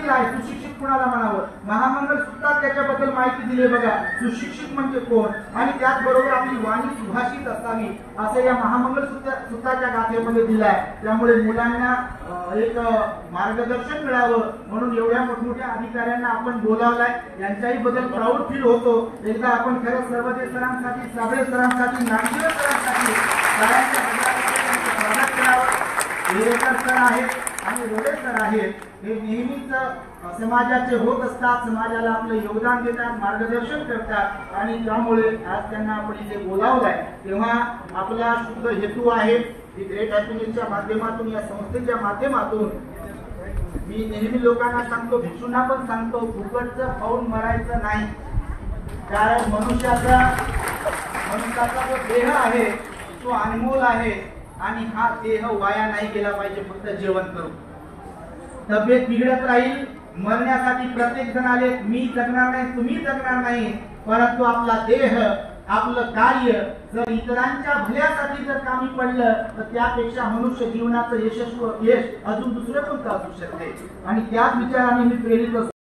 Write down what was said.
दिला आहे. सुशिक्षित कुणाला म्हणावं? महामंगल सूत्रात त्याच्याबद्दल माहिती दिली बघा. सुशिक्षित म्हणजे कोण, आणि त्याचबरोबर आपली वाणी सुभाषित असावी असं या महामंगल सूत्राच्या गाथेमध्ये दिलं आहे. त्यामुळे मुलांना एक मार्गदर्शन मिळावं म्हणून एवढ्या मोठमोठ्या अधिकाऱ्यांना आपण बोलावलाय. यांच्याही बद्दल प्राऊड फील होतो. एकदा आपण खरं सर्वदेश सरांसाठी, साबळे सरांसाठी, नागजीर सरांसाठी स्वागत करावं. हिरेकर सर आहेत आणि रोडे सर आहेत, हे नेहमीच समाजाचे होत असतात, समाजाला आपलं योगदान देतात, मार्गदर्शन करतात, आणि त्यामुळे आज त्यांना आपण इथे बोलावलंय. तेव्हा आपला शुद्ध हेतू आहे की ग्रेट हॅपीनेसच्या माध्यमातून, या संस्थेच्या माध्यमातून मी नेहमी लोकांना सांगतो, भिक्षूंना पण सांगतो, फुकटचं खाऊन मरायचं नाही. कारण मनुष्याचा जो देह आहे तो अनमोल आहे, आणि हा देह वाया नाही गेला पाहिजे फक्त जेवण करून. तब्येत बिघडत राहील, मरण्यासाठी प्रत्येक जण आले, मी जगणार नाही, तुम्ही जगणार नाही, परंतु आपला देह, आपलं कार्य जर इतरांच्या भल्यासाठी जर कामी पडलं तर त्यापेक्षा मनुष्य जीवनाचं यश अजून दुसरं कोणतं असू शकते. आणि त्याच विचाराने मी प्रेरित असतो.